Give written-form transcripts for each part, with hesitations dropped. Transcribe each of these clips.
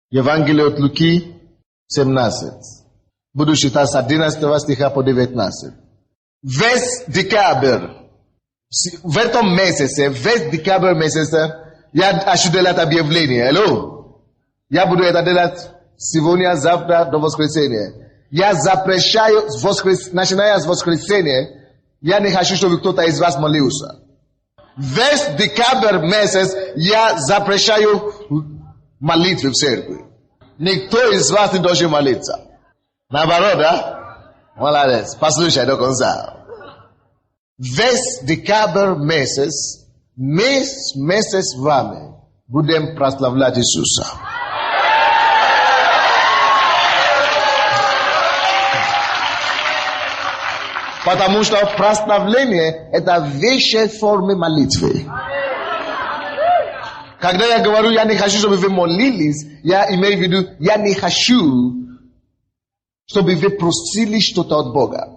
Євангелие от Луки 17. Буду читать с 11 стиха по 19. Весь декабрь, в этом месяце, весь декабрь месяца, я хочу делать объявление. Алло? Я буду это делать сегодня, завтра, до воскресенья. Я запрещаю, начиная с воскресенья, я не хочу, чтобы кто-то из вас молился. Весь декабрь месяц я запрещаю молитвы в церкви. Никто из вас не должен молиться. Наоборот, да? Молодец. Послушай до конца. Весь декабрь месяц, месяц с вами будем прославлять Иисуса. Потому что прославление – это высшая форма молитвы. Когда я говорю, я не хочу, чтобы вы молились, я имею в виду, я не хочу, чтобы вы просили что-то от Бога.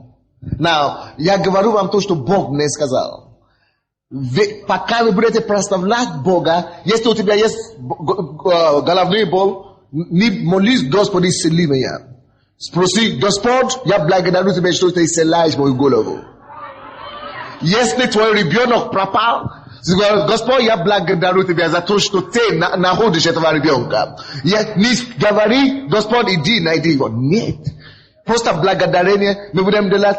Но я говорю вам то, что Бог мне сказал. Пока вы будете прославлять Бога, если у тебя есть головная боль, не молись, Господи, исцели меня. Спроси, Господь, я благодарю Тебя, что Ты исцеляешь мою голову. Если твой ребенок пропал, Господь, я благодарю Тебя за то, что Ты находишь этого ребенка. Я не говори, Господь, иди, найди его. Нет. Просто благодарение. Мы будем делать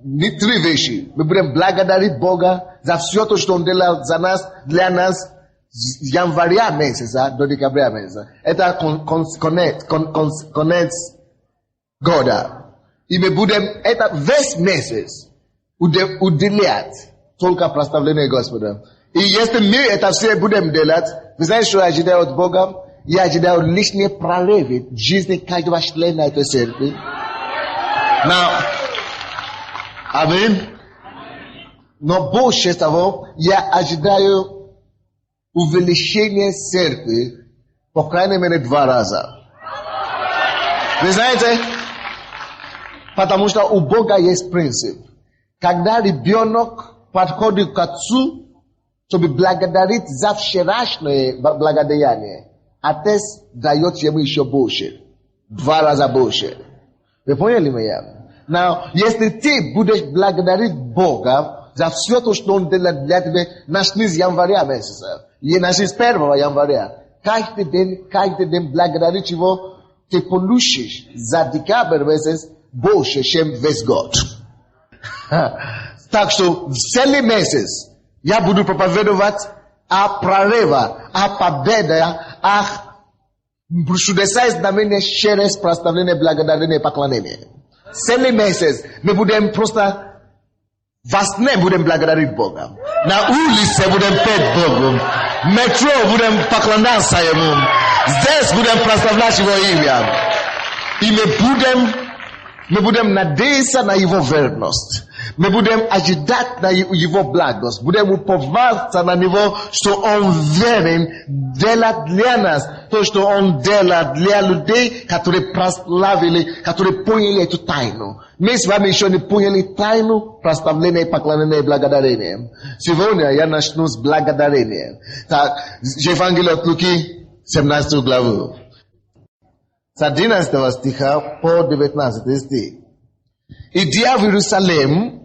три вещи. Мы будем благодарить Бога за все то, что Он делал за нас, для нас, с января месяца до декабря месяца. Это конец года. И мы будем это весь месяц уделять только прославлению Господа. И если мы это все будем делать, вы знаете, что я ожидаю от Бога? Я ожидаю лишние прорывы в жизни каждого члена этой церкви. Аминь. Но больше того, я ожидаю увеличения церкви, по крайней мере, 2 раза. Вы знаете? Потому что у Бога есть принцип. Когда ребенок подходит к отцу, чтобы благодарить за вчерашнее благодеяние, отец дает ему еще больше. 2 раза больше. Вы поняли меня? Но если ты будешь благодарить Бога за все то, что Он делает для тебя, начни с января месяца, и начни с 1 января, каждый день благодарить Его, ты получишь за декабрь месяц больше, чем весь год. Так что целый месяц я буду проповедовать о прорыве, о победе, о чудеса и знамения через прославление, благодарение и поклонение. Целый месяц мы будем просто во сне будем благодарить Бога. На улице будем петь Богу. В метро будем поклоняться Ему. Здесь будем прославлять Его имя. И мы будем надеяться на Его верность. Мы будем ожидать на Его благость. Будем уповаться на Него, что Он верен делать для нас то, что Он делает для людей, которые прославили, которые поняли эту тайну. Мы с вами еще не поняли тайну прославления и поклонения и благодарения. Сегодня я начну с благодарения. Так, Евангелие от Луки, 17 главу. С 11 стиха по 19 стих. Идя в Иерусалим,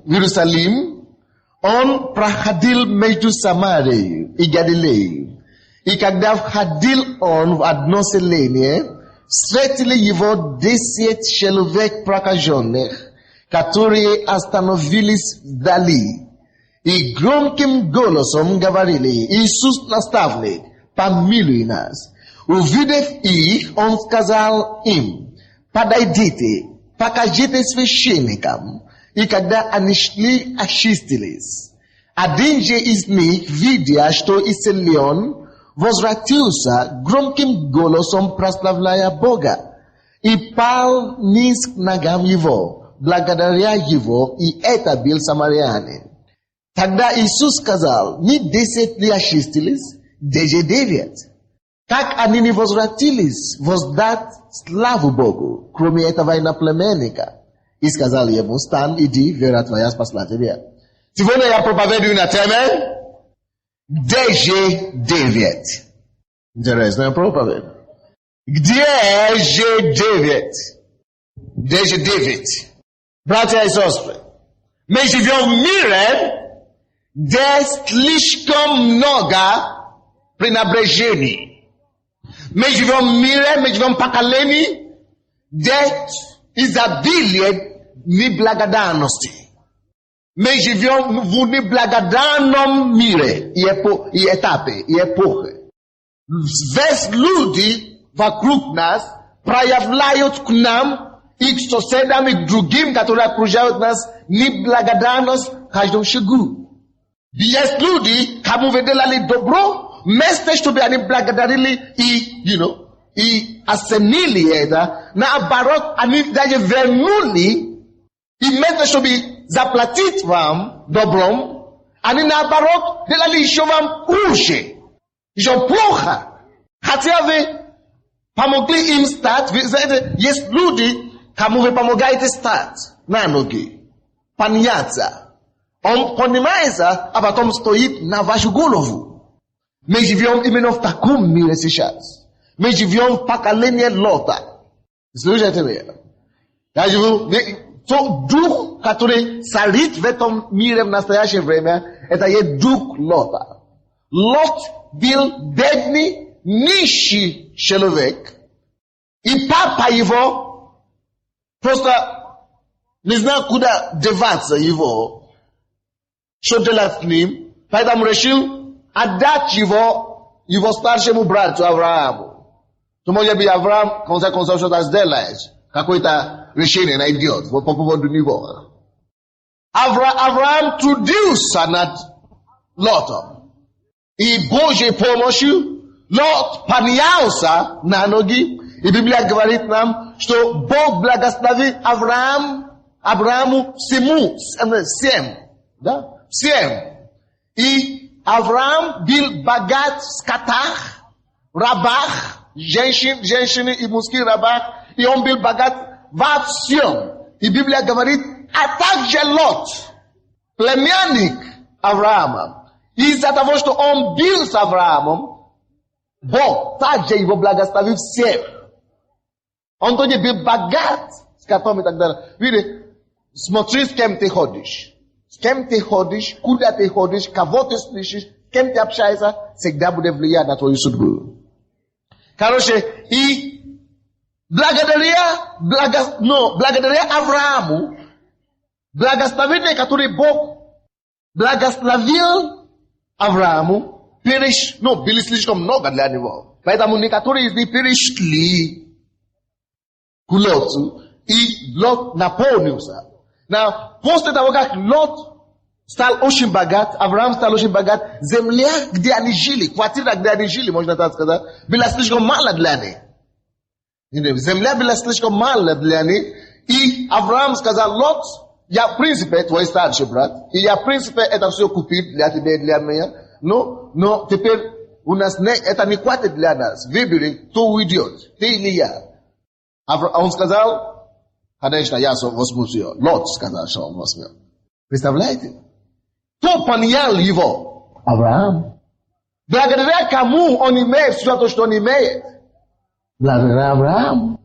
он проходил между Самарией и Галилеей. И когда входил он в одно селение, встретили его 10 человек прокаженных, которые остановились вдали. И громким голосом говорили: Иисус, наставник, помилуй нас. Увидев их, он сказал им: подойдите, покажите священникам. И когда они шли, очистились. Один же из них, видя, что исцелен, возвратился, громким голосом прославляя Бога, и пал низ к ногам его, благодаря его, и это был самарянин. Тогда Иисус сказал: не 10 ли очистились, даже 9. Как они не возвратились воздать славу Богу, кроме этого иноплеменника? И сказал ему: встань, иди, вера твоя спасла тебя. Сегодня я проповедую на теме даже 9. Интересная проповедь. Gdzie je 9. Bracia i siostry, my живем в мире, где слишком много пренебрежений. Мы живем в мире, мы живем в поколении, где изобилие неблагодарности. Мы живем в неблагодарном мире и этапе, и эпохе. Весь люди вокруг нас проявляют к нам и к соседям, и к другим, которые окружают нас, неблагодарность в каждом шагу. Есть люди, кому вы делали добро, вместо чтобы они благодарили и оценили это, наоборот, они даже вернули, и вместо чтобы заплатить вам добром, они наоборот делали еще вам хуже, еще плохо. Хотя вы помогли им встать, вы знаете, есть люди, кому вы помогаете встать на ноги, подняться. Он поднимается, а потом стоит на вашу голову. Мы живем именно в таком мире сейчас. Мы живем в поколении Лота. Слушайте меня. Я живу... То дух, который царит в этом мире в настоящее время, это есть дух Лота. Лот был бедный, нищий человек. И папа его просто не знал, куда деваться его, что делать с ним. Поэтому решил отдать его старшему брату Аврааму. То может быть Авраам, конца что-то сделаешь. Какое-то решение найдет по поводу него. Авраам трудился над Лотом. И Божьей помощью Лот поднялся на ноги. И Библия говорит нам, что Бог благословил Аврааму всем. И Авраам был богат в скотах, рабах, женщины и мужских рабах. И он был богат во всем. И Библия говорит, а также Лот, племянник Авраама. И из-за того, что он был с Авраамом, Бог также его благословил всех. Он тоже был богат с котом и так далее. Видите, смотри, с кем ты ходишь. С кем ты ходишь, куда ты ходишь, кого ты слышишь, с кем ты общаешься, всегда будет влиять на твою судьбу. Короче, и благодаря Аврааму, благословение, которое Бог благословил Аврааму, были слишком много для него. Поэтому некоторые из них перешли к Лоту, и Лот наполнился. Но после того, как Лот стал очень богат, Авраам стал очень богат, земля, где они жили, квартира, где они жили, можно так сказать, была слишком мало для них. Земля была слишком мало для них. И Авраам сказал, Лот, я в принципе твой старший брат, и я в принципе это все купил для тебя и для меня, но теперь у нас это не хватит для нас. Выбери, кто уйдет, ты или я. Он сказал, конечно, я возьмусь ее. Лот сказал, что он возьмет. Представляете? Кто поднял его? Авраам. Благодаря кому он имеет все то, что он имеет? Благодаря Аврааму.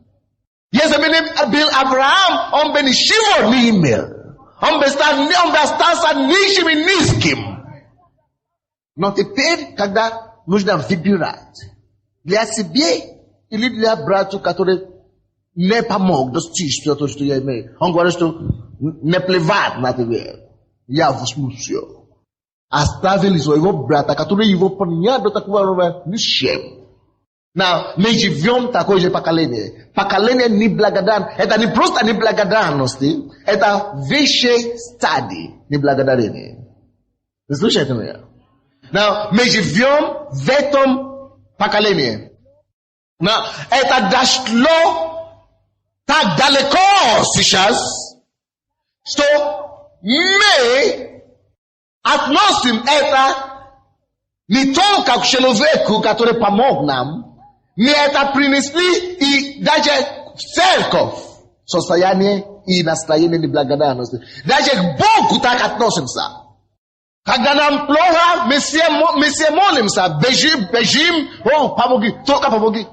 Если бы был Авраам, он бы ничего не имел. Он бы остался нищим и низким. Но теперь, когда нужно выбирать для себя или для брата, который не помог достичь все то, что я имею, он говорит, что не плевать на тебя. Я возьму все. Оставили своего брата, который его поднял до такого уровня ничем. Мы живем в такое же поколение. Поколение неблагодарности. Это не просто неблагодарности, это высшая стадия неблагодарения. Вы слушаете меня? Мы живем в этом поколении. Это дошло так далеко сейчас, что мы относим это не только к человеку, который помог нам, мы это принесли и даже в церковь, состояние и настроение неблагодарности. Даже к Богу так относимся. Когда нам плохо, мы все молимся, бежим, помоги, только помоги.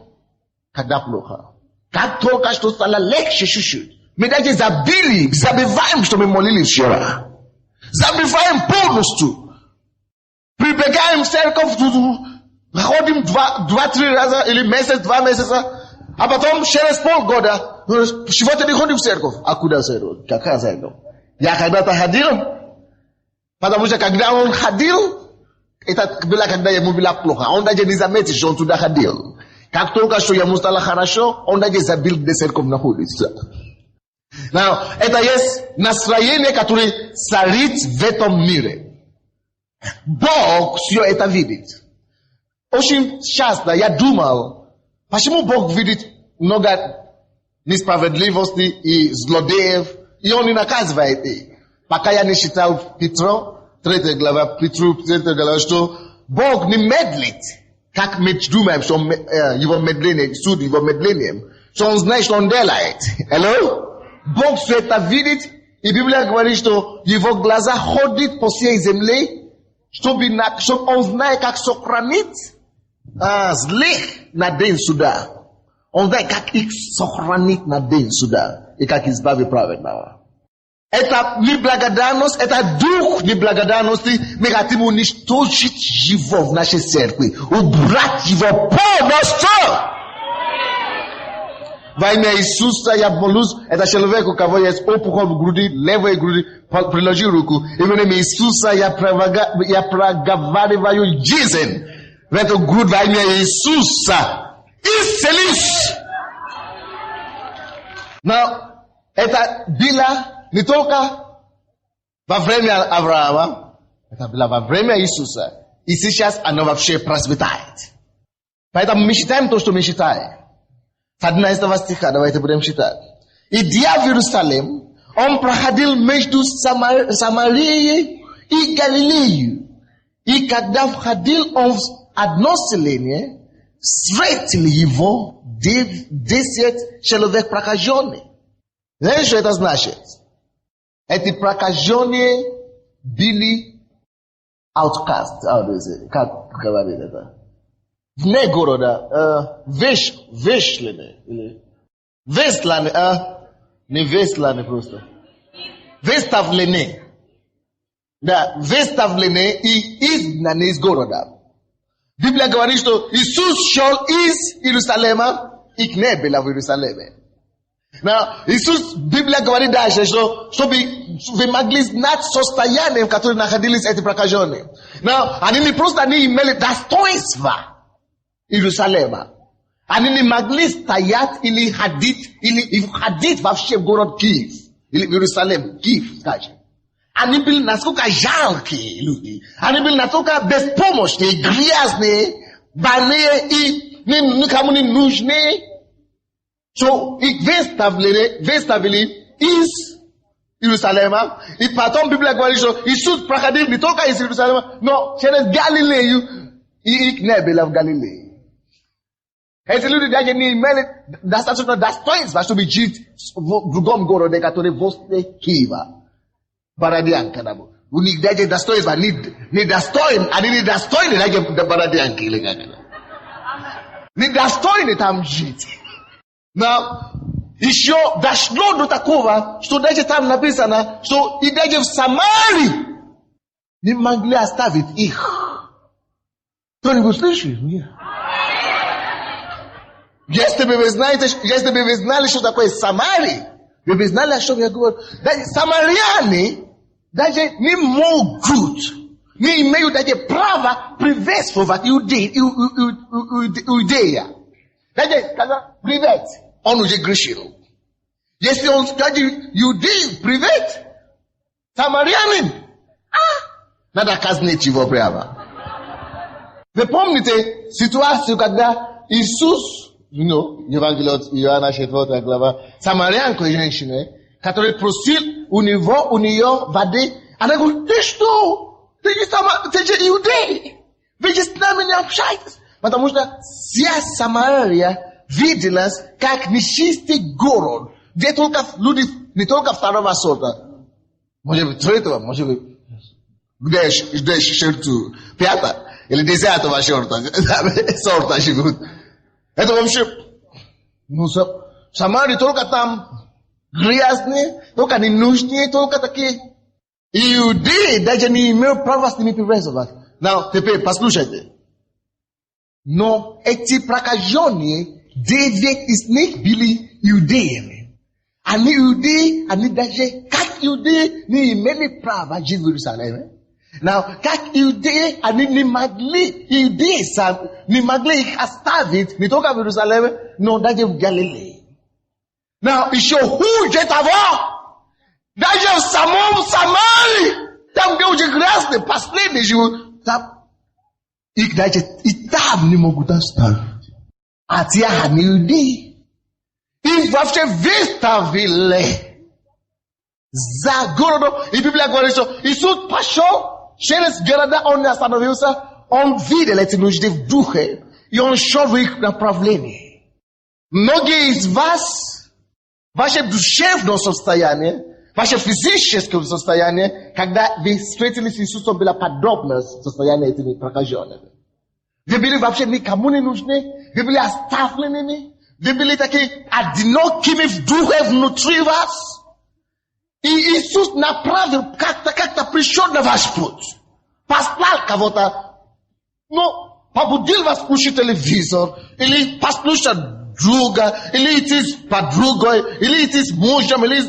когда плохо. Как только что стало легче чуть-чуть. Мы даже забываем, что мы молились вчера. Забываем полностью. Прибегаем в церковь, ходим 2-3 раза, или месяц, 2 месяца, а потом через полгода, сегодня не ходим в церковь. А куда церковь? Какая церковь? Я когда-то ходил, потому что когда он ходил, это было когда ему было плохо. Он даже не заметил, что он туда ходил. Как только что ему стало хорошо, он даже забыл, где церковь находится. Но это есть настроение, которое царит в этом мире. Бог все это видит. Очень часто я думал, почему Бог видит много несправедливости и злодеев, и Он не наказывает их. Пока я не читал Петру, 3 глава, что Бог не медлит, как мы думаем, что его медление, суд его медлением, что Он знает, что Он делает. Hello? Бог все это видит, и Библия говорит, что его глаза ходят по всей земле, чтобы Он знает, как сохранить злых на день суда. Он знает, как их сохранить на день суда, и как избавить праведного. Это неблагодарность, это дух неблагодарности. Мы хотим уничтожить его в нашей церкви, убрать его полностью. Во имя Иисуса я молюсь, это человек, у кого есть опухоль в груди, левой груди, приложи руку. Именем Иисуса я проговариваю жизнь в эту грудь во имя Иисуса. Исцелись! Но это было не только во время Авраама, это было во время Иисуса. И сейчас оно вообще процветает. Поэтому мы считаем то, что мы считаем. С 11 стиха, давайте будем читать. «Идя в Иерусалим, он проходил между Самарией и Галилеей. И когда входил он в одно селение, встретили его 10 человек прокаженных». Знаете, что это значит? Эти прокаженные были outcast. Как говорит это? Вне города, вешлины, или вестланы, не вестланы просто. Выставлены. Да, выставлены и изгнаны из города. Библия говорит, что Иисус шел из Иерусалима и не было в Иерусалиме. Иисус, Библия говорит дальше, что чтобы вы могли знать состояние, в котором находились эти прокаженные. Они не просто не имели достоинства Иерусалима. Они не могли стоять или ходить вообще в город Киев. Или в Иерусалим, Киев, скажем. Они были насколько жалкие люди. Они были насколько беспомощные, грязные, больные и никому не нужные. So, их выставили из Иерусалима. И потом Библия говорит, что Иисус проходил не только из Иерусалима, но через Галилею. И их не было в Галилее. Эти люди даже не имели достаточно достоинства, чтобы жить в другом городе, который возле Киева. Бородянка. У них даже достоинства недостойны. Они недостойны даже Бородянки. Недостойны там жить. Но еще дошло до такого, что даже там написано, что и даже в Самарии не могли оставить их. Кто-нибудь слышит? Если бы вы знали, что такое Самария, вы бы знали, о чем я говорю. Даже самаряне даже не могут, не имеют даже права приветствовать Иудея. Даже сказать привет, он уже грешил. Если он скажет Иудей привет, самарянин, надо казнить его прямо. Вы помните ситуацию, когда Иисус, Евангелие от Иоанна 4 глава, самарянку женщины, которая просил у нее воды, она говорит, ты что? Ты же иудей, вы же с нами не общаетесь. Потому что вся Самария виделась как нечистый город, где только люди не только второго сорта, может быть третьего, может быть где шерту, 5 или 10 сорта живут. Это вообще Samari tolka tam griasne, tolka ni nushni, tolka taki. Iudi, daje ni meu pravas ni pivrezovat. Now, tepe, paslušajte. No, eti prakajoni, David is nicht bili Judejeme. Ani Jude, ani daje, kak Jude, ni imeli prava jiv Jerusalem. Now, kak Jude, ani ni magli, Jude sa, ni magli astavit, ni toka Jerusalem, no daje Galilee. Now, isho hu jetavo, daje Samari, tam geu de graça, de pasle de jiv, tam, ik daje, itab ni moguta star. Atia hanildi. Invafte vista vile. Zagorodo. I Biblia guariso. Isut pasho. Sheres gerada on na stanowiusa. On vide leti nužde v duche. I on šovik na pravlenie. Mnogie z was, ваше душевное состояние, ваше физическое состояние, когда вы встретились с Иисусом, было подобно состоянию этими прокаженными. Вы были вообще никому не нужны, вы были оставленными, вы были такие одинокими в духе внутри вас. И Иисус направил, как-то пришел на ваш путь. Послал кого-то, побудил вас включить телевизор, или послушать друга, или идти с подругой, или идти с мужем, или...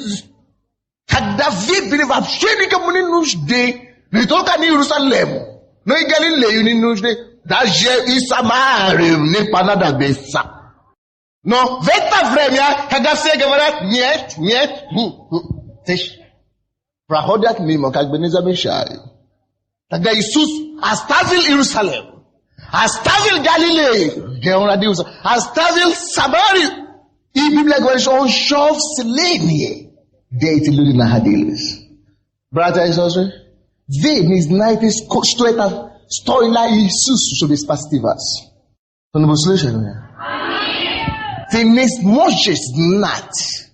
Когда вы были вообще никому не нужны, не только не Иерусалиму, но и Галилею не нужны, даже и Самарию не понадобится. Но в это время, когда все говорят нет, проходят мимо, как бы не замечали. Тогда Иисус оставил Иерусалим, оставил Галилею, где он родился, оставил Самарию. И Библия говорит, что он шел в селение, где эти люди находились. Братья и сестры, вы не знаете, что это стоило Иисусу, чтобы спасти вас. Кто-нибудь слышал меня? Ты не сможешь знать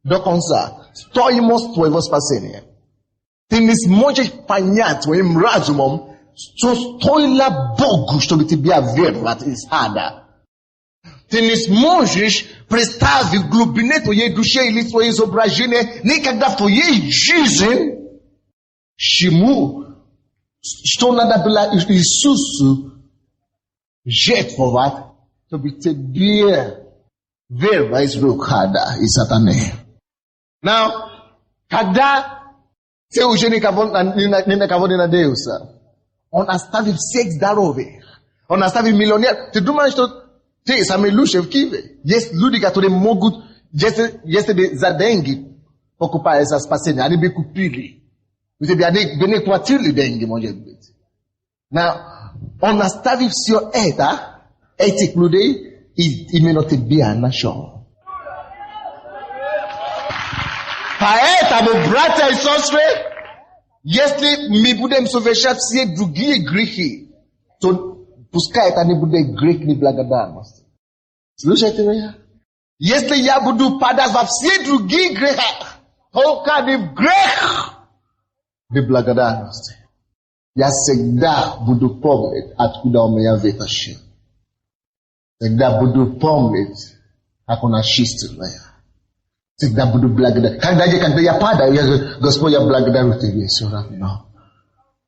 до конца стоимость твоего спасения. Ты не сможешь понять твоим разумом, что стоило Богу, чтобы тебя вырвать из ада. Ты не сможешь представить в глубине твоей души или твоей изображения никогда в твоей жизни, чему, что надо было Иисусу жертвовать, чтобы тебе вырвать из рук ада и сатаны. Now, когда ты уже никого не надеялся, он оставил всех здоровых, он оставил миллионер. Ты думаешь, что ты самый лучший в Киеве? Есть люди, которые могут, если за деньги покупать это спасение, они бы купили. Они бы не платили деньги, может быть. Но он оставил все это, этих людей, и именно тебя нашел. Поэтому, братья и сестры, если мы будем совершать все другие грехи, то пускай это не будет грех неблагодарности. Слушайте меня. Если я буду падать во все другие грехи, только не в грех неблагодарности, я всегда буду помнить, откуда он меня вытащил. Всегда буду помнить, как он очистил меня. Всегда буду благодарить. Когда я падаю, я говорю, Господь, я благодарю Тебя все равно.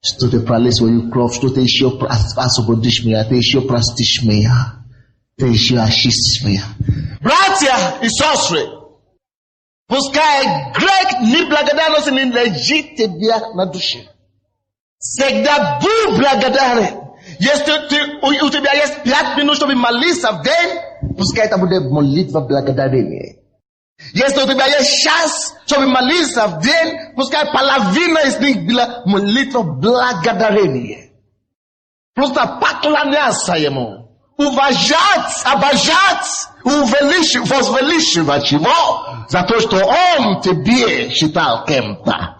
Что Ты пролил свою кровь, что Ты еще освободишь меня, Ты еще простишь меня, Ты еще очистишь меня. Братья и сестры, пускай грех неблагодарности не лежит тебе на душе. Всегда будь благодарен. Если у тебя есть 5 минут, чтобы молиться в день, пускай это будет молитва благодарения. Если у тебя есть час, чтобы молиться в день, пускай половина из них была молитва благодарения. Просто поклоняться Ему, уважать, обожать, возвеличивать Его за то, что Он тебе считал кем-то.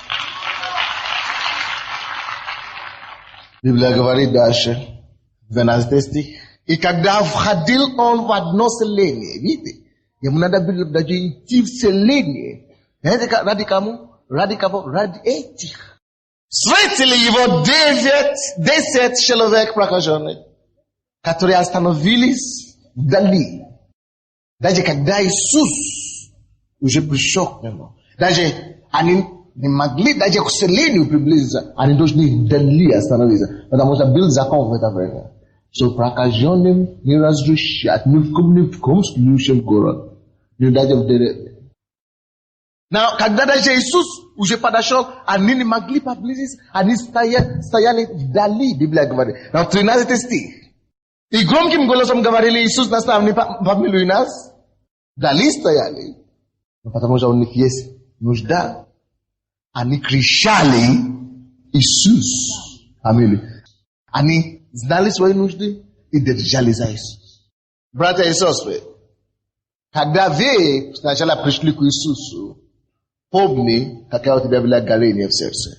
Библия говорит дальше, 12 стих. И когда входил он в одно селение, видите, ему надо было даже идти в селение. Ради кому? Ради кого? Ради этих. Встретили его 10 человек прокаженных, которые остановились вдали. Даже когда Иисус уже пришел к нему, даже они не могли даже к селению приблизиться, они должны вдали остановиться, потому что был закон в это время, что прокаженным не разрешат ни в каком случае в город, не даже в деревне. Но когда даже Иисус уже подошел, они не могли приблизиться, они стояли вдали, Библия говорит. Но 13 стих. И громким голосом говорили: Иисус, наставник, помилуй нас. Вдали стояли, потому что у них есть нужда. Они кричали: Иисус, помилуй. Они знали свои нужды и держали за Иисус. Братья и сестры, когда вы сначала пришли к Иисусу, помни, какая у тебя была горение в сердце.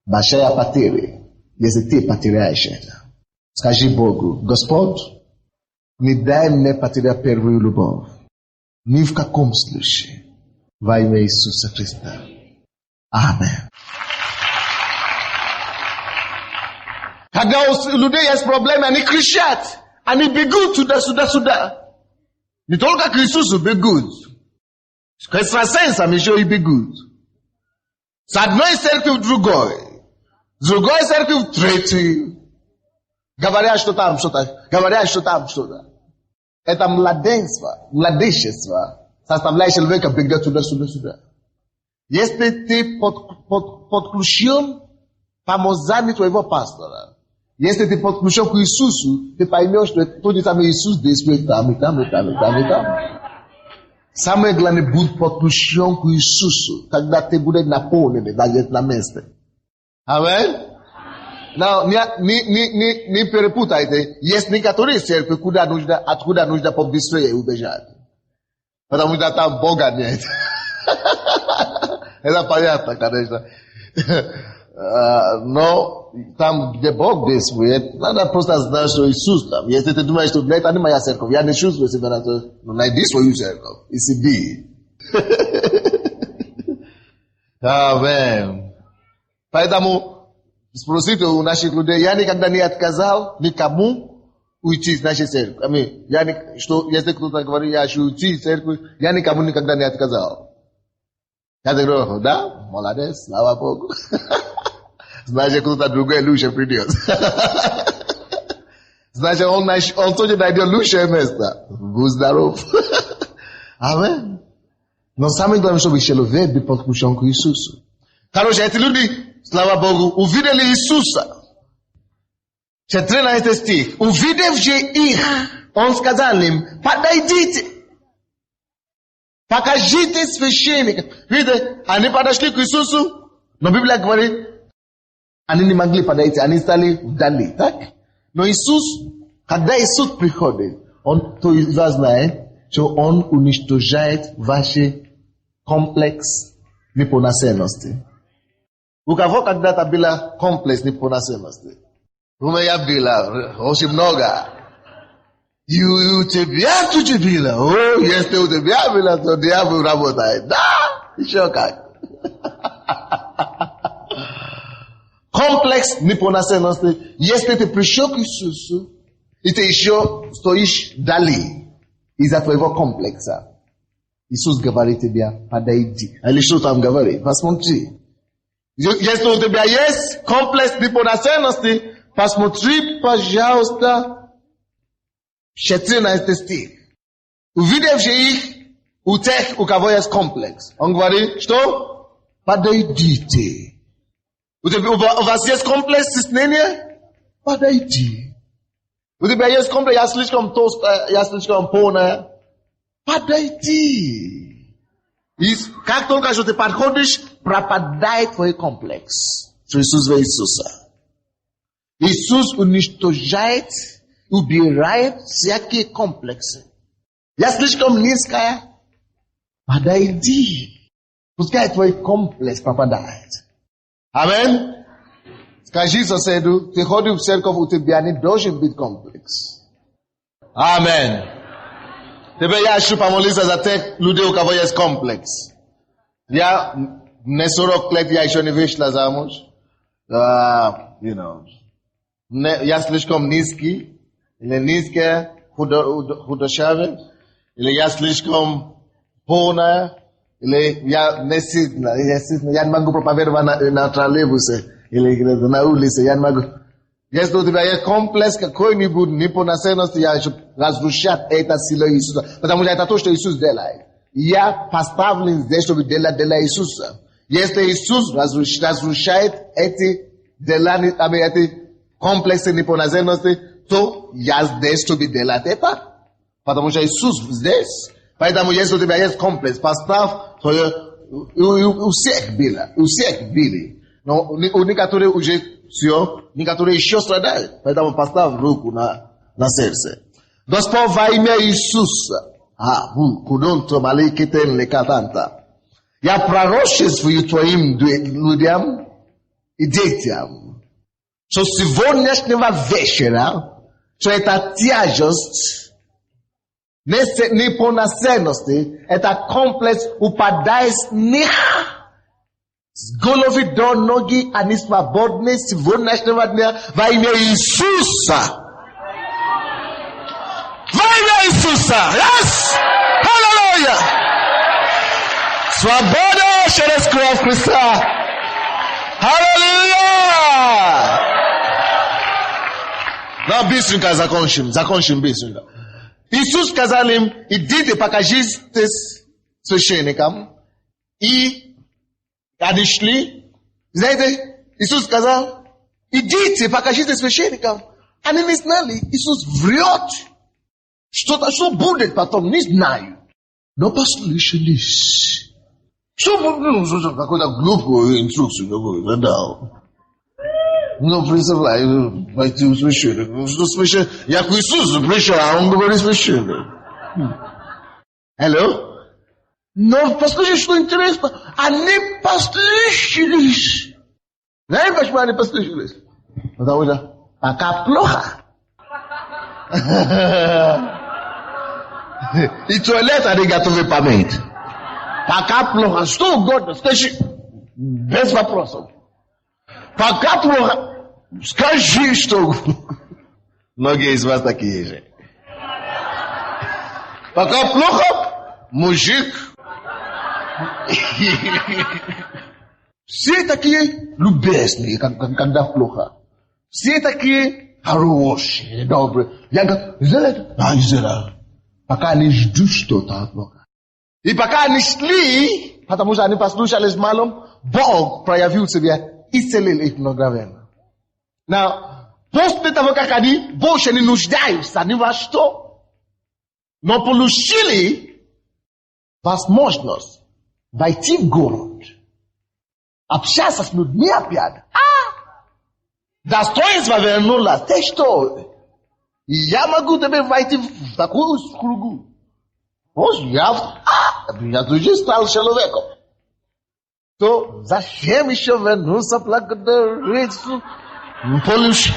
Большая потеря, если ты потеряешь это. Скажи Богу: Господь, не дай мне потерять первую любовь. Ни в каком случае. Во имя Иисуса Христа. Аминь. Когда у людей есть проблемы, они кричат, они бегут сюда. Не только к Иисусу бегут. С экстрасенсом еще и бегут. С одной церкви в другой. С другой церкви в третью. Говорят, что там что-то. Это младенчество, составляющее человека, бегает сюда. Если ты подключен помазанию твоего пастора, если ты подключен к Иисусу, ты поймешь, что тот же самый Иисус действует там. Самое главное, будь подключен к Иисусу, когда ты будешь наполнен на месте. Аминь. Но не перепутайте, есть некоторые церкви, откуда нужно побыстрее убежать. Потому что там Бога нет. Это понятно, конечно. Но там, где Бог действует, надо просто знать, что Иисус там. Если ты думаешь, что это не моя церковь, я не чувствую себя на то, найди свою церковь и сиди. Аминь. Поэтому спросите у наших людей: я никогда не отказал никому уйти из нашей церкви. Если кто-то говорит: я хочу уйти из церкви, я никому никогда не отказал. Я говорю: да, молодец, слава Богу. Значит, кто-то другой лучше придет. Значит, он тоже найдет лучшее место. Будь здоров. Аминь. Но самое главное, чтобы человек был подключен к Иисусу. Короче, эти люди, слава Богу, увидели Иисуса. 13 стих. Увидев же их, он сказал им: подойдите, покажите священникам. Видите, они подошли к Иисусу, но Библия говорит, они не могли подойти, они стали вдали, так? Но Иисус, когда Иисус приходит, то вас знает, что Он уничтожает ваш комплекс неполноценности. У кого когда-то был комплекс неполноценности? У меня было очень много. И у тебя тоже было. О, если у тебя было, то дьявол работает. Да, еще как. Комплекс неполноценности. Если ты пришел к Иисусу, и ты еще стоишь вдали из-за твоего комплекса, Иисус говорит тебе: подойди. Или что там говорит? Посмотри. Если у тебя есть комплекс неполноценности, посмотри, пожалуйста, 14 стих. Увидевши их, у тех, у кого есть комплекс, он говорит: что? Подойдите. У вас есть комплекс стеснения? Подойди. У тебя есть комплекс: я слишком толстая, я слишком полная? Подойди. И как только что ты подходишь, пропадает твой комплекс. Что Иисус в Иисуса. Иисус уничтожает, убирает всякие комплексы. Я слишком низкая? Подойди. Пускай твой комплекс пропадает. Аминь. Скажи соседу: ты ходишь в церковь, у тебя не должен быть комплекс. Аминь. Теперь я хочу помолиться за тех людей, у кого есть комплекс. Я не 40 лет, я еще не вышла замуж. Я слишком низкий, или низкая, худощавый. Или я слишком полная, или я не сильно, я не могу проповедовать на троллейбусе, или на улице, я не могу. Если у тебя есть комплекс какой-нибудь неполноценности, я хочу разрушать это силой Иисуса. Потому что это то, что Иисус делает. Я поставлен здесь, чтобы делать дела Иисуса. Если Иисус разрушает эти дела, эти комплексы неполноценности, то я здесь, чтобы делать это. Потому что Иисус здесь. Поэтому если у тебя есть комплекс, поставь у всех били. Но у некоторых уже все, некоторые еще страдают. Поэтому поставь руку на сердце. Господь, во имя Иисуса, я пророчествую твоим людям и детям, что с сегодняшнего вечера, что эта тяжесть неполноценности, это комплекс упадает с них. С головы до ноги они свободны сегодняшнего дня во имя Иисуса. Во имя Иисуса! Yes! Аллилуйя! Свобода через кровь Христа! Аллилуйя! Ну, быстренько закончим быстренько. Иисус сказал им, идите, покажитесь священникам, и они шли. Знаете, Иисус сказал, идите, покажитесь священникам. Они не знали, Иисус врет. Что будет потом, не знаю. Но послышались. Какую-то глупую инструкцию дал. Ну, представляю, пойти у священника. Что священник? Я к Иисусу пришел, а он говорит священник. Алло? Но послушайте, что интересно. Они послышались. Знаете, почему они послышались? Потому что пока плохо. И туалет они готовы помыть. Пока плохо. Что угодно. Скажи. Без вопросов. Пока плохо. Скажи, что... Многие из вас такие же. Пока плохо, мужик. Все такие любезные, когда плохо. Все такие хорошие, добрые. Я говорю, сделай. Пока они ждут что-то от Бога. И пока они шли, потому что они послушались малым, Бог проявил себя. Исцелил их мгновенно. Но после того, как они больше не нуждаются ни во что, но получили возможность войти в город, общаться с людьми опять. Достоинство вернулось. Ты что? Я могу тебе войти в такую кругу. Вот я тоже стал человеком. То зачем еще вернуться благодарить? Получил.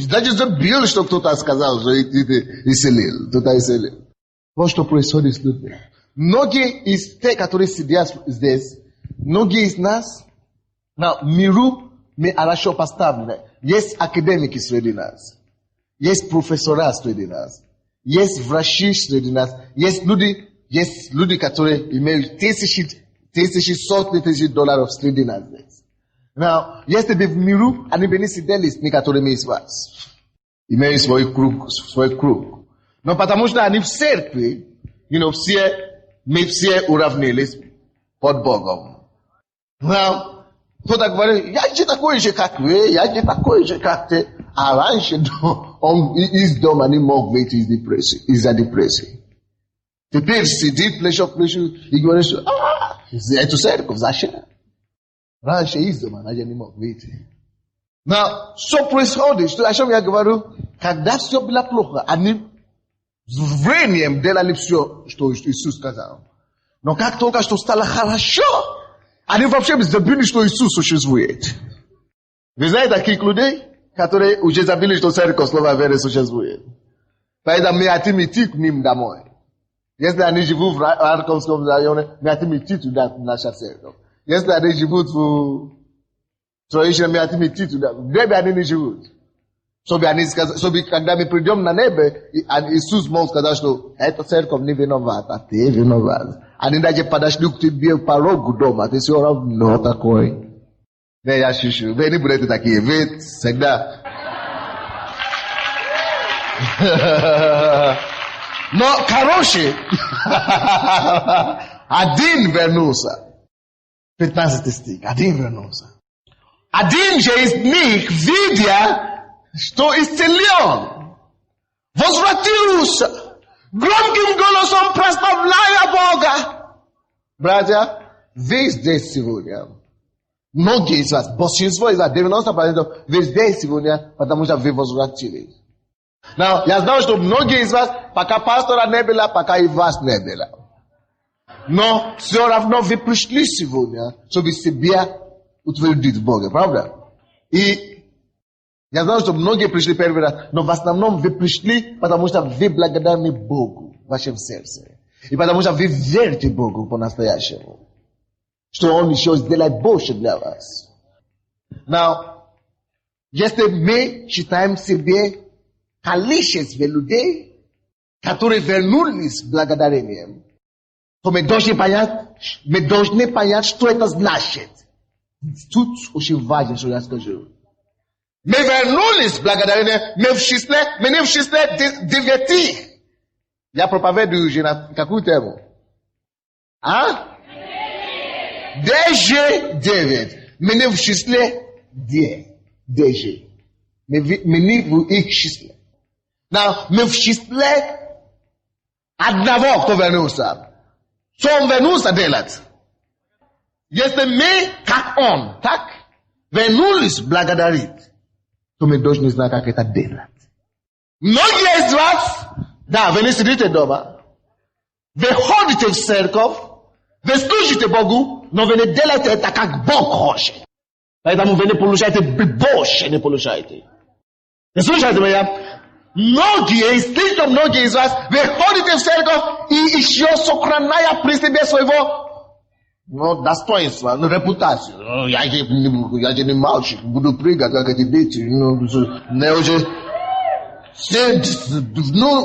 Даже забил, что кто-то сказал, что исцелил. Кто-то исцелил. Вот что происходит с людьми. Многие из тех, которые сидят здесь, многие из нас на миру мы хорошо поставлены. Есть академики среди нас. Есть профессора среди нас. Есть врачи среди нас. Есть люди, которые имеют тысячи, сотни тысяч долларов среди нас здесь. Но если бы в миру, они бы не сидели с некоторыми из вас. Имеют свой круг. Но потому что они в церкви, мы все уравнились под Богом. Но кто-то говорит, я не такой же, как вы, я не такой же, как ты. А раньше он из дома не мог выйти из-за депрессии. Теперь сидит, плечо и говорит, эту церковь зачем? Раньше из дома я не мог выйти. Но что происходит, о чем я говорю? Когда все было плохо, они с временем делали все, что Иисус сказал. Но как только что стало хорошо, они вообще забыли, что Иисус существует. Вы знаете таких людей, которые уже забыли, что церковь слова веры существует. Поэтому мы хотим идти к ним домой. Если они живут в Арковском районе, мы хотим идти туда, в наша церковь. Если они живут в Троещине, мы хотим идти туда. Где бы они не живут. Sobie когда my придем на небо, Иисус может сказать, что эта церковь не виновата, ты виноват. Они даже подошли к тебе к порогу дома, ты все равно такой. Не, я шучу. Вы не будете такие, вы всегда. Но, короче, один вернулся. 15 стих, один вернулся. Один же из них, видя, что исцелен, возвратился, громким голосом прославляя Бога. Братья, вы здесь сегодня. Многие из вас, большинство из вас, 90% вы здесь сегодня, потому что вы возвратились. Но я знаю, что многие из вас, пока пастора не было, пока и вас не было. Но все равно вы пришли сегодня, чтобы себя утвердить в Боге, правда? И я знаю, что многие пришли первый раз, но в основном вы пришли, потому что вы благодарны Богу в вашем сердце. И потому что вы верите Богу по-настоящему. Что Он еще сделает больше для вас. Но, если мы считаем себе количество людей, которые вернулись с благодарением, то мы должны понять, что это значит. Тут очень важно, что я скажу. Мы вернулись с благодарением, мы не в числе 9. Я проповедую уже на какую тему? А? ДЖ-9. Мы не в числе 10. Мы не в их числе. Но мы в числе одного, кто вернулся. Что он вернулся делать? Если мы, как он, так, вернулись благодарить, то мы должны знать, как это делать. Многие из вас, да, вы не сидите дома, вы ходите в церковь, вы служите Богу, но вы не делаете это, как Бог хочет. Поэтому вы не получаете больше, не получаете. Не слушайте меня? Слишком многие из вас, вы ходите в церковь и еще сохраняя при себе своего достоинства, репутацию. Я же не мальчик, буду прыгать, как эти дети. Не уже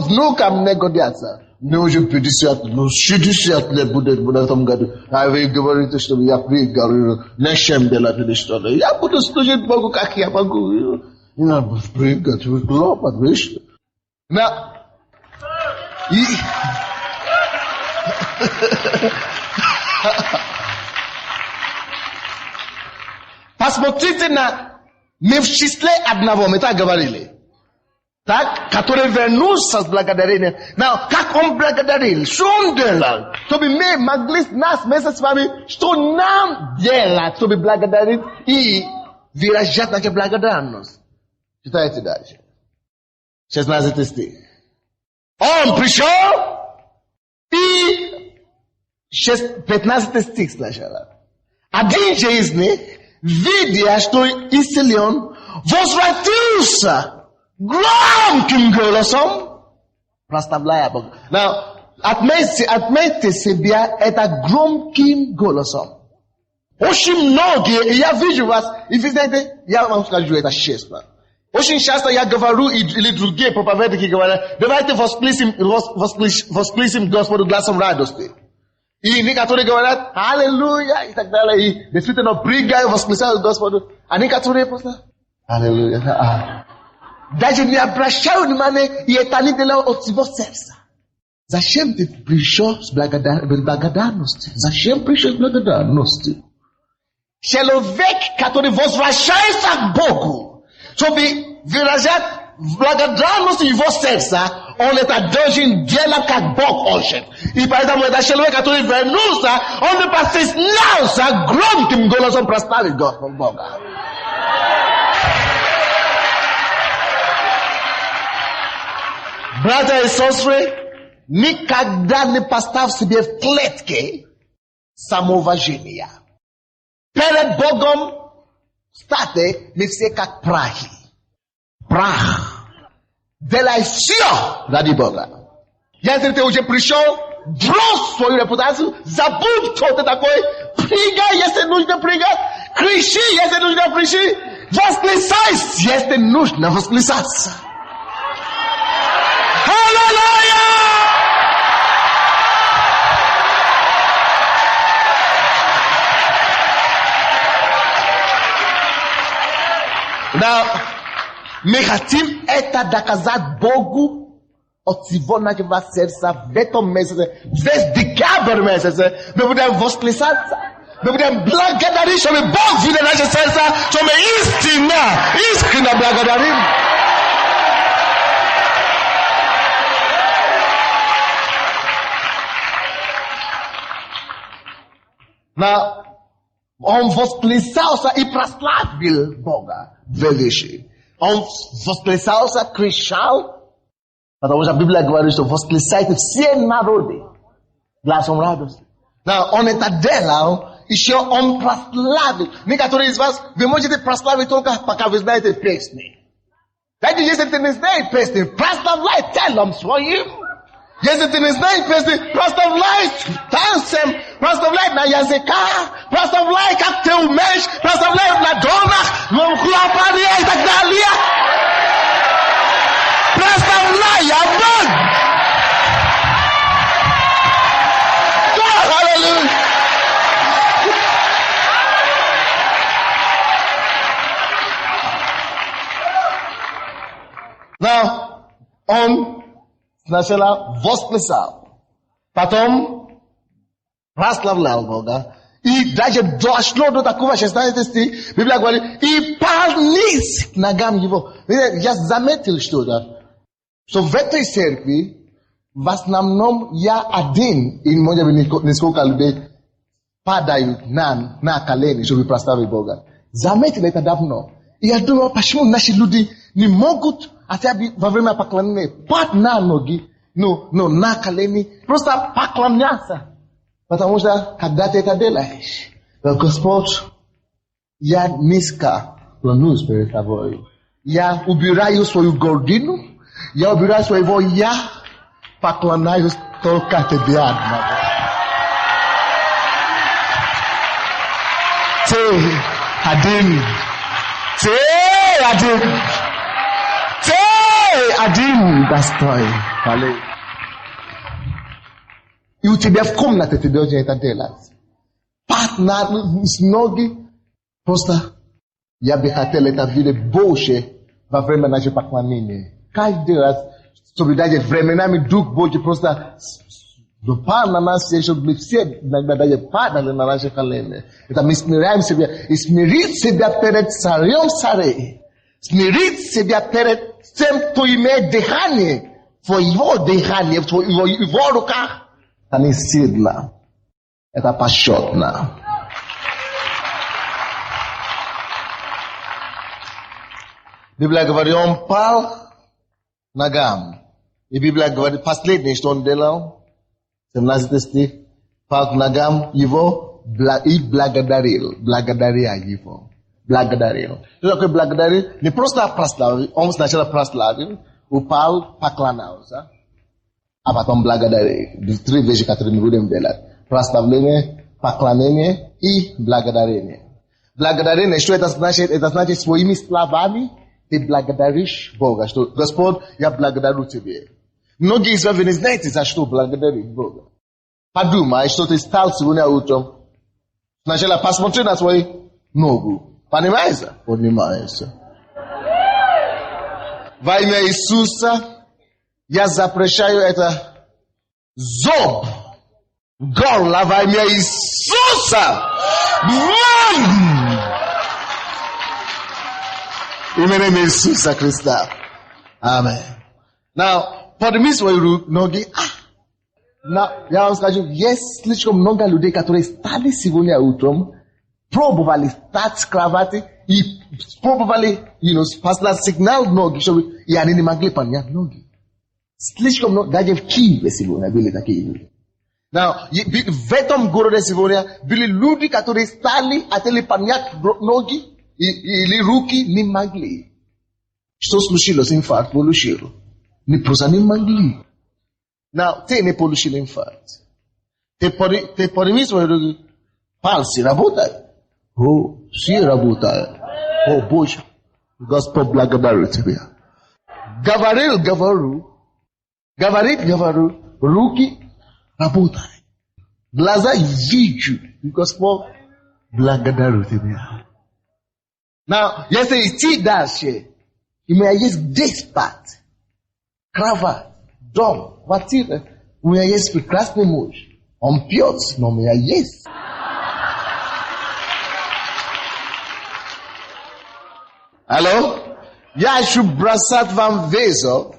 внукам не годятся. Мне уже 50, 60 лет будет в этом году. А вы говорите, что я прыгал, нечем делать или что-то. Я буду служить Богу, как я могу. Не надо прыгать, вы хлопать, вы что? Посмотрите на... Мы в числе одного, мы так говорили. Так, который вернулся с благодарением. Но как он благодарил? Что он делал? Чтобы мы могли нас вместе с вами, что нам делать, чтобы благодарить и выражать нашу благодарность. Читайте дальше. 16 стих. Он пришел и 15 стих сначала. Один же из них, видя, что исцелен, возвратился громким голосом, прославляя Бога. Отметьте себя это громким голосом. Очень многие, я вижу вас, и вы знаете, я вам скажу это честно. Очень часто я говорю, или другие проповедники говорят, давайте восклицим Господу глазом радости. И некоторые говорят, аллилуйя, и так далее, и действительно прыгают, восклицают Господу. А некоторые просто, аллилуйя. Даже не обращаю внимания, и это не делают от всего сердца. Зачем ты пришел с благодарностью? Зачем пришел с благодарностью? Человек, который возвращается к Богу, чтобы выражать благодарность его сердца, он это должен делать, как Бог хочет. И поэтому это человек, который вернулся, он не постеснялся громким голосом прославить Бога. Братья и сестры, никогда не поставь себе в клетке самоуважения. Перед Богом, кстати, мы все как прахи. Прах. Делай все ради Бога. Если ты уже пришел, брось свою репутацию, забудь, кто ты такой, прыгай, если нужно прыгать, кричи, если нужно кричи, Воскресайся, если нужно воскресаться. Аллилуйя! Да, мы хотим это доказать Богу от всего нашего сердца в этом месяце, весь декабрь месяце. Мы будем воскресаться, мы будем благодарить, чтобы Бог видит наше сердце, что мы искренне благодарим. Но он воскресался и прославил Бога величий. Он воскресался, кричал, потому что Библия говорит, что воскресайте все народы гласом радости. Но он это делал, еще он прославил. Некоторые из вас, вы можете прославить только пока вы знаете песни. Знаете, если ты не знаешь песни, прославляй телом своим. Если ты не знаешь песни, прославляй танцем, прославляй на языках, прославляй, как ты умеешь, прославляй в ладонях, в хлопанье и так далее. Прославляй, аминь. Да, аллилуйя. Но он сначала воскресал, потом прославлял Бога, и даже дошло до такого 16 стих, Библия говорит, и пал низ к ногам его. Я заметил что-то, что в этой церкви в основном я один, и может быть несколько людей падают на колени, чтобы прославить Бога. Заметил это давно. И я думаю, почему наши люди не могут хотя бы во время поклонения падать на ноги, на колени, просто поклоняться. Потому что когда ты это делаешь, Господь, я низко клонюсь перед тобой. Я убираю свою гордину, я убираю своего я, поклоняюсь только тебе одному. Ты один. Один достой. И у тебя в комнате ты должен это делать. Пат с ноги. Просто я бы хотел это видеть больше во время нашего поклонения. Каждый раз, чтобы даже временами Дух Божий просто упал на нас, чтобы мы все иногда даже падали на наши колени. Это мы смиряем себя и смирить себя перед царем царей. Смирить себя перед тем, кто имеет дыхание, в его дыхании, в его руках. Это не стыдно. Это почетно. Библия говорит, он пал ногам. И Библия говорит, последнее, что он делал, 17 стих, пал к ногам его и благодарил. Благодаря его. Благодарил. Что такое благодарил? Не просто прославил, он сначала прославил, упал, поклонялся, а потом благодарил. Три вещи, которые мы будем делать. Прославление, поклонение и благодарение. Благодарение, что это значит? Это значит, своими словами ты благодаришь Бога. Что, Господь, я благодарю Тебе. Многие из вас не знаете, за что благодарить Бога. Подумай, что ты стал сегодня утром. Сначала посмотри на свою ногу. Понимаете? Понимаете. Во имя Иисуса я запрещаю это зоб горла во имя Иисуса. Именем Иисуса Христа. Аминь. Now, подними свои ноги. Я вам скажу, есть слишком много людей, которые стали сегодня утром, пробовали стать с кровати и пробовали, послать сигнал ноги, чтобы и они не могли поднять ноги. Слишком много, даже в Киеве сегодня были такие люди. Now, в этом городе сегодня были люди, которые стали, хотели поднять ноги или руки, не могли. Что случилось? Инфаркт получил. Не просто не могли. Now, ты не получил инфаркт. Ты подними свои руки, пальцы работают. О, все работают. Oh, boy. Gospel blagadaru tibia. Gavaril gavaru. Gavarit gavaru. Ruki rabutai. Blaza viju. Gospel blagadaru tibia. Now, yesterday, tea dash here. You may use this part. Cravat. Dom. Whatever. We are yes prekrasny mąż. On piot. No me yes. Hello? Ja się brasat wam wiezo,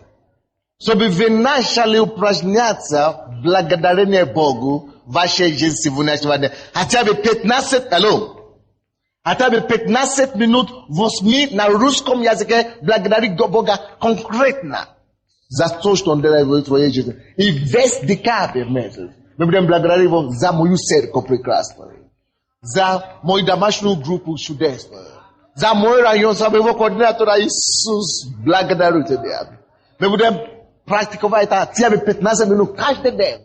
żeby wy naszali uprażniaca благодарение Богу вашей жизни сегодняшнего. Хотя бы 15, hello? Хотя бы 15 минут возьми на русском языке благодарить Бога конкретно за то, что Он делает в твоей жизни. И весь декабрь месяц мы будем благодарить Его за мою церковь прекрасную, за мою домашнюю группу чудесную, за мой район, за моего координатора Иисус, благодарю Тебя. Мы будем практиковать это хотя бы 15 минут каждый день.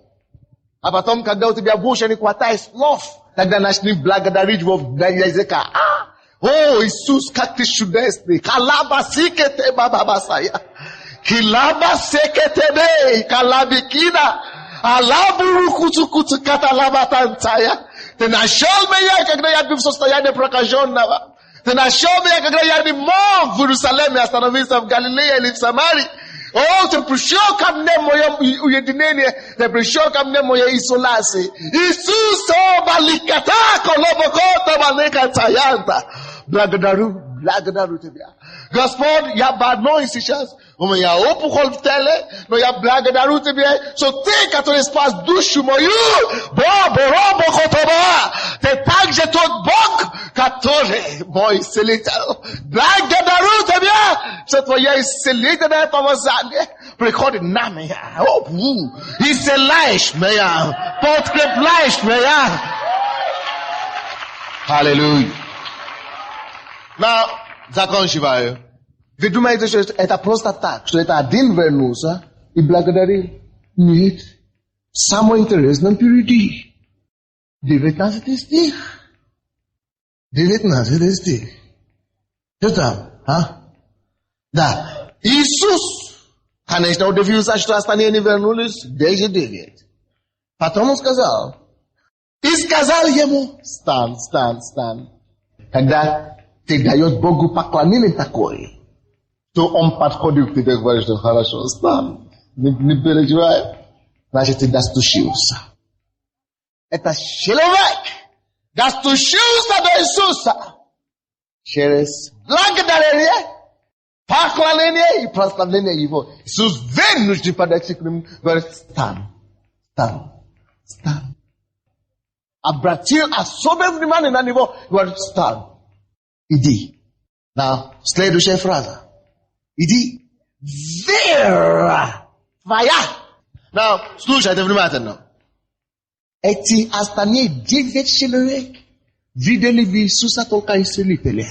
А потом, когда у тебя больше не хватает слов, тогда начни благодарить Его на языке. О, Иисус, как Ты чудесный. Калаба сикете бабабасая. Килаба секете калабикина. Алабуру куцу каталаба танцая. Ты нашел меня, когда я был в состоянии прокаженного. Ты нашел меня, когда я не мог в Иерусалиме остановиться в Галилее или в Самарии. О, ты пришел ко мне мое уединение, ты пришел ко мне моя изоляция. Иисус, о, баликата, колобокота, баликатаянта. Благодарю Тебя. Господь, я больной сейчас. У меня опухоль в теле, но я благодарю Тебя, что Ты, который спас душу мою, Ты также тот Бог, который мой исцелитель. Благодарю Тебя, что Твое исцелительное помазание приходит на меня. Исцеляешь меня, подкрепляешь меня. Аллилуйя. Now, закончиваю. Вы думаете, что это просто так, что это один вернулся и благодарил? Нет. Самое интересное впереди. 19 стих. 19 стих. Что там? А? Да. Иисус, конечно, удивился, что остальные не вернулись. 10:9. Потом он сказал. И сказал ему, стань. Когда ты даешь Богу поклонение такое, то Он подходит к тебе и говорит, что хорошо, стань, не переживай. Значит, ты достучился. Это человек достучился до Иисуса через благодарение, поклонение и прославление Его. Иисус вынужден подойти к нему и говорит, стань. Обратил особое внимание на него и говорит, стань. Иди. Now, следующая фраза. Иди. Вера твоя. Now, слушайте внимательно. Эти остальные 9 человек видели в Иисуса только исцелителя.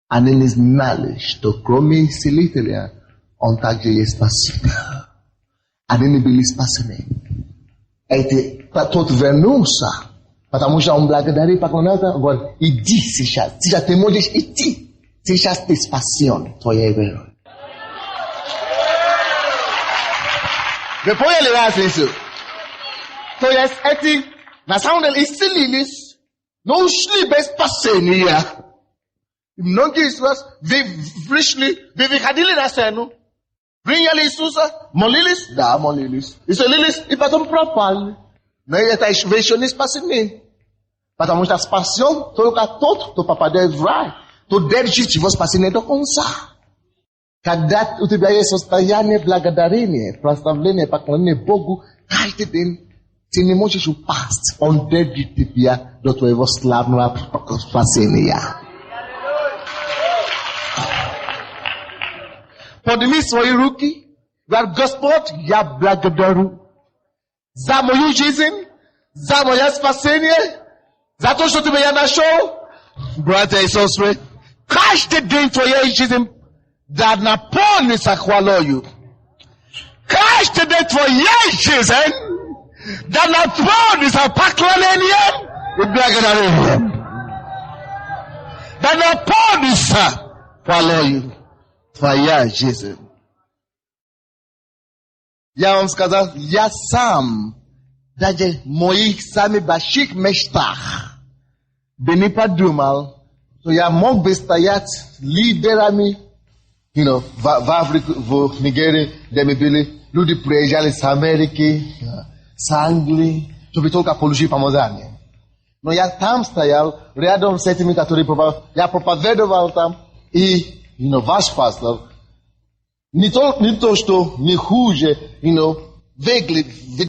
Они не знали, что кроме исцелителя, Он также есть спаситель. Они не были спасены. Тот вернулся. Потому что он благодарит, поклонялся, говорит, иди сейчас. Сейчас ты можешь идти. Сейчас ты спасен твоей верой. Вы поняли разницу? То есть эти, на самом деле, исцелились, но ушли без спасения. Многие из вас, вы пришли, вы выходили на сцену, приняли Иисуса, молились? Да, молились. Исцелились и потом пропали. Но это еще не спасение. Потому что спасен только тот, кто попадает в рай. То держит его спасение до конца. Когда у тебя есть состояние благодарения, прославления, поклонения Богу, каждый день ты не можешь упасть. Он держит тебя до твоего славного спасения. Подними свои руки. Говори, Господь, я благодарю за мою жизнь, за мое спасение, за то, что ты меня нашел. Братья и сестры, каждый день твоей жизни да наполнится хвалою. Каждый день твоей жизни да наполнится поклонением и благодарением. Да наполнится хвалою Твоя жизнь. Я вам сказал, я сам, даже в моих самых больших мечтах, бы не подумал, что я мог бы стоять лидерами, в Африке, в Нигерии, где мы были, люди приезжали с Америки, с Англии, чтобы только получить помазание. Но я там стоял, рядом с этими, которые я проповедовал там, и, ваш пастор, не то, что не хуже, выглядит